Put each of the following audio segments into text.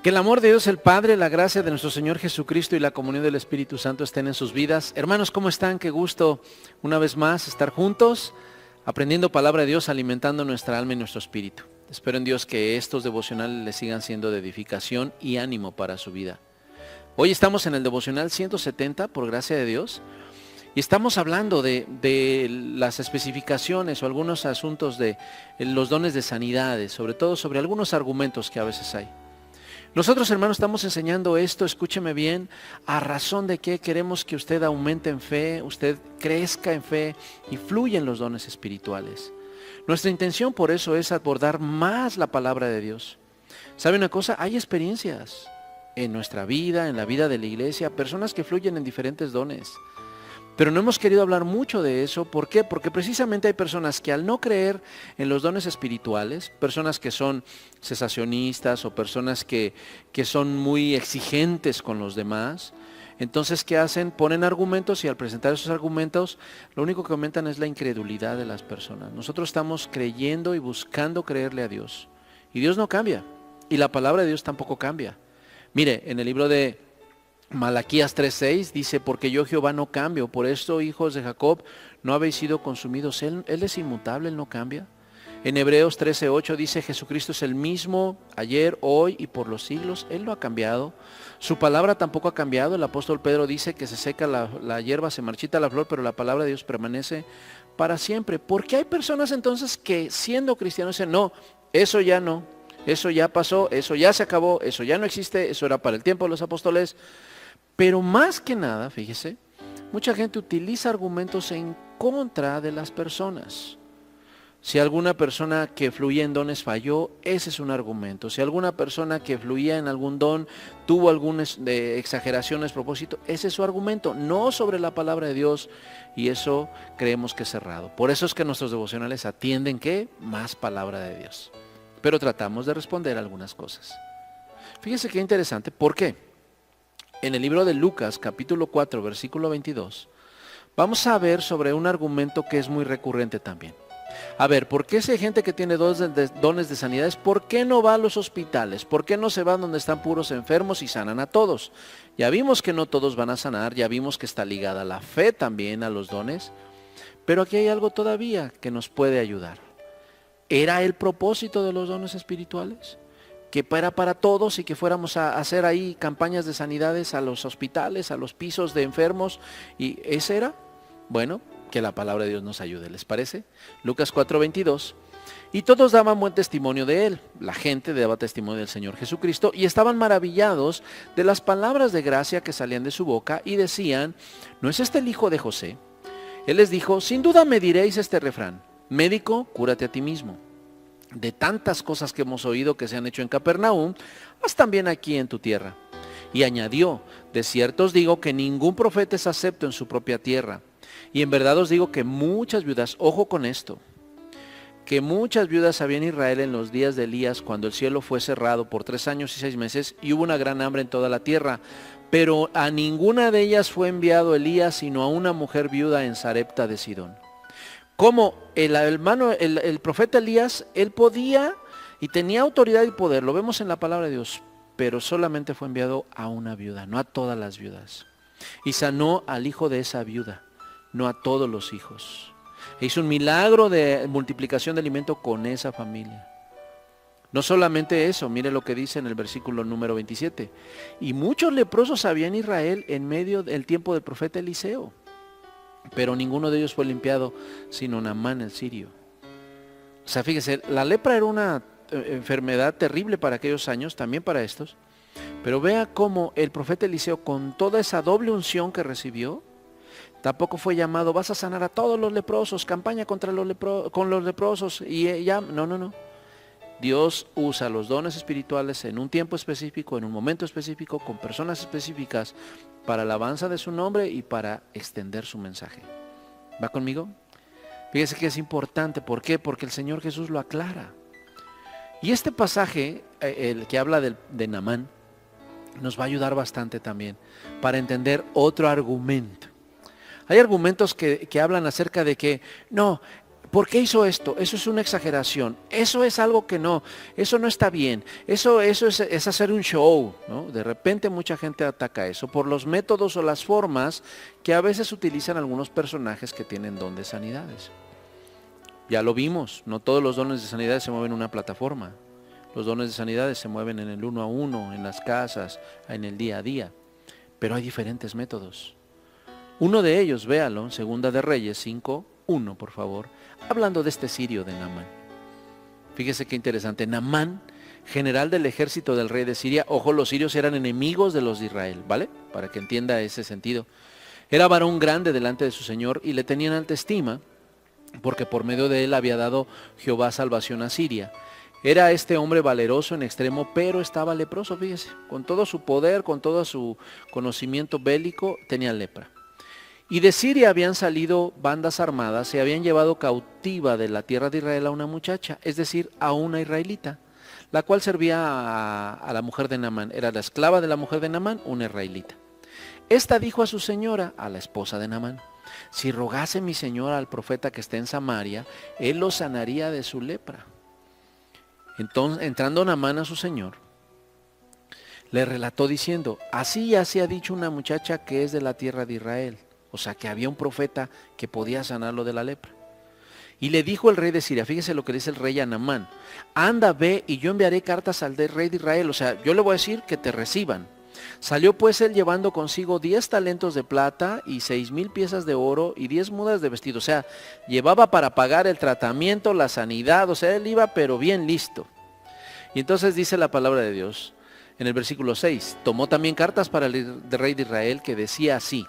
Que el amor de Dios el Padre, la gracia de nuestro Señor Jesucristo y la comunión del Espíritu Santo estén en sus vidas. Hermanos, ¿cómo están? Qué gusto una vez más estar juntos, aprendiendo palabra de Dios, alimentando nuestra alma y nuestro espíritu. Espero en Dios que estos devocionales les sigan siendo de edificación y ánimo para su vida. Hoy estamos en el devocional 170, por gracia de Dios, y estamos hablando de las especificaciones o algunos asuntos de los dones de sanidades, sobre todo sobre algunos argumentos que a veces hay. Nosotros, hermanos, estamos enseñando esto, escúcheme bien, a razón de que queremos que usted aumente en fe, usted crezca en fe y fluya en los dones espirituales. Nuestra intención por eso es abordar más la palabra de Dios. ¿Sabe una cosa? Hay experiencias en nuestra vida, en la vida de la iglesia, personas que fluyen en diferentes dones. Pero no hemos querido hablar mucho de eso. ¿Por qué? Porque precisamente hay personas que al no creer en los dones espirituales, personas que son cesacionistas o personas que son muy exigentes con los demás, entonces ¿qué hacen? Ponen argumentos y al presentar esos argumentos, lo único que aumentan es la incredulidad de las personas. Nosotros estamos creyendo y buscando creerle a Dios. Y Dios no cambia. Y la palabra de Dios tampoco cambia. Mire, en el libro de Malaquías 3:6 dice, porque yo Jehová no cambio, por esto hijos de Jacob no habéis sido consumidos. Él es inmutable, Él no cambia. En Hebreos 13:8 dice, Jesucristo es el mismo ayer, hoy y por los siglos. Él no ha cambiado. Su palabra tampoco ha cambiado. El apóstol Pedro dice que se seca la hierba, se marchita la flor, pero la palabra de Dios permanece para siempre. Porque hay personas entonces que siendo cristianos dicen, no, eso ya no, eso ya pasó, eso ya se acabó, eso ya no existe, eso era para el tiempo de los apóstoles. Pero más que nada, fíjese, mucha gente utiliza argumentos en contra de las personas. Si alguna persona que fluía en dones falló, ese es un argumento. Si alguna persona que fluía en algún don tuvo alguna exageración, despropósito, ese es su argumento, no sobre la palabra de Dios, y eso creemos que es errado. Por eso es que nuestros devocionales atienden ¿qué? Más palabra de Dios. Pero tratamos de responder algunas cosas. Fíjese qué interesante, ¿por qué? En el libro de Lucas, capítulo 4, versículo 22, vamos a ver sobre un argumento que es muy recurrente también. A ver, ¿por qué si hay gente que tiene dones de sanidades, por qué no va a los hospitales? ¿Por qué no se van donde están puros enfermos y sanan a todos? Ya vimos que no todos van a sanar, ya vimos que está ligada la fe también a los dones, pero aquí hay algo todavía que nos puede ayudar. ¿Era el propósito de los dones espirituales? Que fuera para todos y que fuéramos a hacer ahí campañas de sanidades a los hospitales, a los pisos de enfermos. ¿Y ese era? Bueno, que la palabra de Dios nos ayude, ¿les parece? Lucas 4:22. Y todos daban buen testimonio de él. La gente daba testimonio del Señor Jesucristo y estaban maravillados de las palabras de gracia que salían de su boca y decían, ¿no es este el hijo de José? Él les dijo, sin duda me diréis este refrán, médico, cúrate a ti mismo. De tantas cosas que hemos oído que se han hecho en Capernaum, haz también aquí en tu tierra. Y añadió, de cierto os digo que ningún profeta es acepto en su propia tierra. Y en verdad os digo que muchas viudas, ojo con esto, que muchas viudas había en Israel en los días de Elías, cuando el cielo fue cerrado por 3 años y 6 meses, y hubo una gran hambre en toda la tierra. Pero a ninguna de ellas fue enviado Elías, sino a una mujer viuda en Sarepta de Sidón. Como el profeta Elías, él podía y tenía autoridad y poder, lo vemos en la palabra de Dios, pero solamente fue enviado a una viuda, no a todas las viudas. Y sanó al hijo de esa viuda, no a todos los hijos. E hizo un milagro de multiplicación de alimento con esa familia. No solamente eso, mire lo que dice en el versículo número 27. Y muchos leprosos había en Israel en medio del tiempo del profeta Eliseo. Pero ninguno de ellos fue limpiado, sino Naamán el sirio. O sea, fíjese, la lepra era una enfermedad terrible para aquellos años, también para estos. Pero vea cómo el profeta Eliseo, con toda esa doble unción que recibió, tampoco fue llamado, vas a sanar a todos los leprosos, campaña contra los leprosos, y ya, no. Dios usa los dones espirituales en un tiempo específico, en un momento específico, con personas específicas, para la alabanza de su nombre y para extender su mensaje. ¿Va conmigo? Fíjese que es importante. ¿Por qué? Porque el Señor Jesús lo aclara. Y este pasaje, el que habla de Naamán, nos va a ayudar bastante también para entender otro argumento. Hay argumentos que hablan acerca de que, no, ¿por qué hizo esto? Eso es una exageración, eso es algo que no, eso no está bien, eso es hacer un show, ¿no? De repente mucha gente ataca eso por los métodos o las formas que a veces utilizan algunos personajes que tienen don de sanidades. Ya lo vimos, no todos los dones de sanidades se mueven en una plataforma. Los dones de sanidades se mueven en el 1 a 1, en las casas, en el día a día. Pero hay diferentes métodos. Uno de ellos, véalo, Segunda de Reyes 5:1, por favor, hablando de este sirio de Naamán. Fíjese qué interesante. Naamán, general del ejército del rey de Siria. Ojo, los sirios eran enemigos de los de Israel, ¿vale? Para que entienda ese sentido. Era varón grande delante de su señor y le tenían alta estima, porque por medio de él había dado Jehová salvación a Siria. Era este hombre valeroso en extremo, pero estaba leproso, fíjese. Con todo su poder, con todo su conocimiento bélico, tenía lepra. Y de Siria habían salido bandas armadas y habían llevado cautiva de la tierra de Israel a una muchacha, es decir, a una israelita, la cual servía a la mujer de Naamán. Era la esclava de la mujer de Naamán, una israelita. Esta dijo a su señora, a la esposa de Naamán: si rogase mi señora al profeta que está en Samaria, él lo sanaría de su lepra. Entonces, entrando Naamán a su señor, le relató diciendo: así ya se ha dicho una muchacha que es de la tierra de Israel. O sea, que había un profeta que podía sanarlo de la lepra. Y le dijo el rey de Siria, fíjese lo que dice el rey a Naamán: anda, ve, y yo enviaré cartas al rey de Israel. O sea, yo le voy a decir que te reciban. Salió pues él llevando consigo 10 talentos de plata y 6,000 piezas de oro y 10 mudas de vestido. O sea, llevaba para pagar el tratamiento, la sanidad. O sea, él iba pero bien listo. Y entonces dice la palabra de Dios en el versículo 6. Tomó también cartas para el rey de Israel que decía así: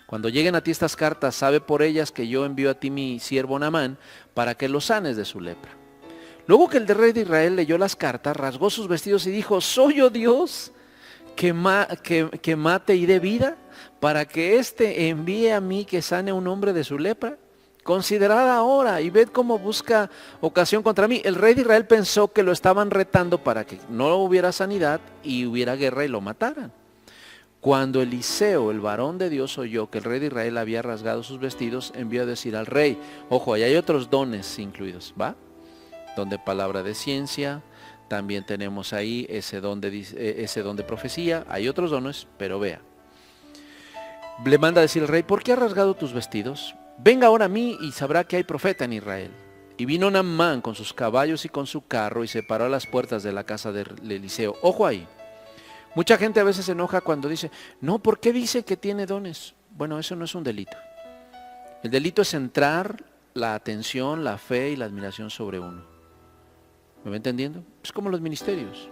cuando lleguen a ti estas cartas, sabe por ellas que yo envío a ti mi siervo Naamán para que lo sanes de su lepra. Luego que el rey de Israel leyó las cartas, rasgó sus vestidos y dijo: ¿soy yo Dios que mate y dé vida, para que éste envíe a mí que sane a un hombre de su lepra? Considerad ahora y ved cómo busca ocasión contra mí. El rey de Israel pensó que lo estaban retando para que no hubiera sanidad y hubiera guerra y lo mataran. Cuando Eliseo, el varón de Dios, oyó que el rey de Israel había rasgado sus vestidos, envió a decir al rey: ojo, ahí hay otros dones incluidos, ¿va? Don de palabra de ciencia, también tenemos ahí ese don de profecía, hay otros dones, pero vea. Le manda a decir al rey: ¿por qué has rasgado tus vestidos? Venga ahora a mí y sabrá que hay profeta en Israel. Y vino Naamán con sus caballos y con su carro y se paró a las puertas de la casa de Eliseo. Ojo ahí. Mucha gente a veces se enoja cuando dice: no, ¿por qué dice que tiene dones? Bueno, eso no es un delito. El delito es centrar la atención, la fe y la admiración sobre uno. ¿Me va entendiendo? Es como los ministerios.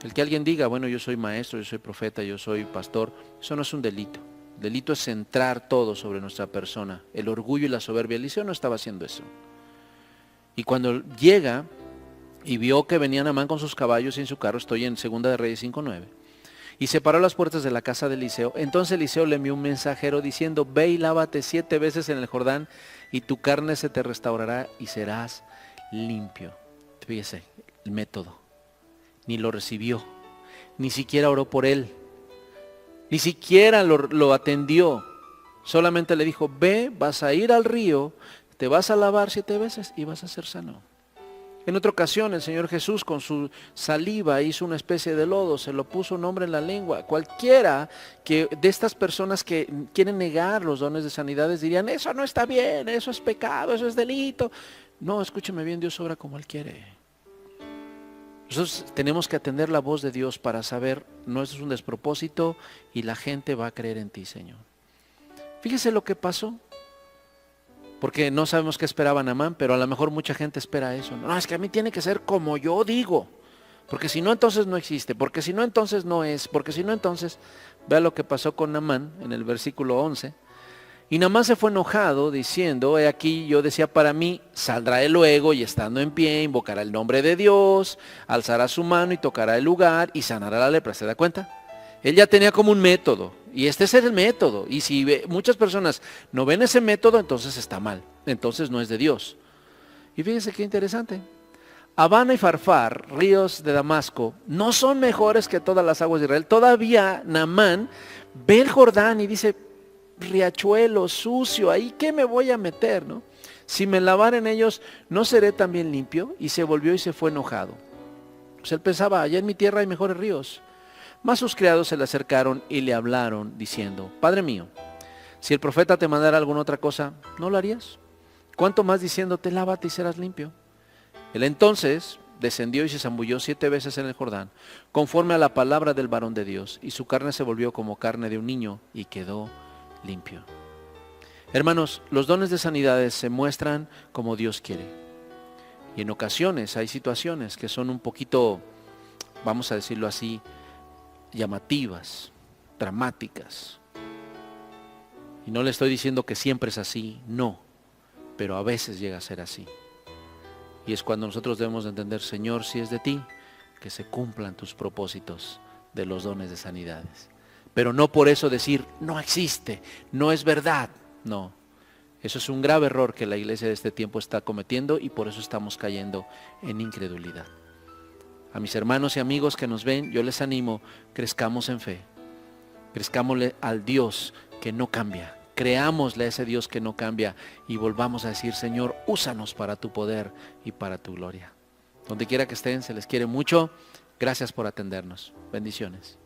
El que alguien diga: bueno, yo soy maestro, yo soy profeta, yo soy pastor, eso no es un delito. El delito es centrar todo sobre nuestra persona. El orgullo y la soberbia. Eliseo no estaba haciendo eso. Y cuando llega y vio que venía Naamán con sus caballos y en su carro, estoy en Segunda de Reyes 5:9, y se paró a las puertas de la casa de Eliseo. Entonces Eliseo le envió un mensajero diciendo: ve y lávate 7 veces en el Jordán y tu carne se te restaurará y serás limpio. Fíjese el método. Ni lo recibió, ni siquiera oró por él, ni siquiera lo atendió. Solamente le dijo: ve, vas a ir al río, te vas a lavar 7 veces y vas a ser sano. En otra ocasión el Señor Jesús con su saliva hizo una especie de lodo, se lo puso un nombre en la lengua. Cualquiera que de estas personas que quieren negar los dones de sanidades dirían: eso no está bien, eso es pecado, eso es delito. No, escúcheme bien, Dios obra como Él quiere. Nosotros tenemos que atender la voz de Dios para saber: no es un despropósito y la gente va a creer en ti, Señor. Fíjese lo que pasó. Porque no sabemos qué esperaba Naamán, pero a lo mejor mucha gente espera eso. No, es que a mí tiene que ser como yo digo. Porque si no, entonces no existe. Porque si no, entonces no es. Porque si no, entonces... Vea lo que pasó con Naamán en el versículo 11. Y Naamán se fue enojado diciendo: he aquí, yo decía para mí, saldrá él luego y estando en pie, invocará el nombre de Dios, alzará su mano y tocará el lugar y sanará la lepra. ¿Se da cuenta? Él ya tenía como un método, y este es el método, y si muchas personas no ven ese método, entonces está mal, entonces no es de Dios. Y fíjense qué interesante. Abana y Farfar, ríos de Damasco, no son mejores que todas las aguas de Israel. Todavía Naamán ve el Jordán y dice: riachuelo sucio, ahí qué me voy a meter, ¿no? Si me lavare en ellos, ¿no seré también limpio? Y se volvió y se fue enojado. Pues él pensaba, allá en mi tierra hay mejores ríos. Mas sus criados se le acercaron y le hablaron, diciendo, Padre mío, si el profeta te mandara alguna otra cosa, ¿no lo harías? ¿Cuánto más diciéndote, lávate y serás limpio? Él entonces descendió y se zambulló 7 veces en el Jordán, conforme a la palabra del varón de Dios, y su carne se volvió como carne de un niño, y quedó limpio. Hermanos, los dones de sanidades se muestran como Dios quiere. Y en ocasiones hay situaciones que son un poquito, vamos a decirlo así, llamativas, dramáticas. Y no le estoy diciendo que siempre es así, no, pero a veces llega a ser así. Y es cuando nosotros debemos de entender, Señor, si es de ti, que se cumplan tus propósitos de los dones de sanidades. Pero no por eso decir, no existe, no es verdad. No, eso es un grave error que la iglesia de este tiempo está cometiendo y por eso estamos cayendo en incredulidad. A mis hermanos y amigos que nos ven, yo les animo, crezcamos en fe, crezcámosle al Dios que no cambia, creámosle a ese Dios que no cambia y volvamos a decir, Señor, úsanos para tu poder y para tu gloria. Donde quiera que estén, se les quiere mucho. Gracias por atendernos. Bendiciones.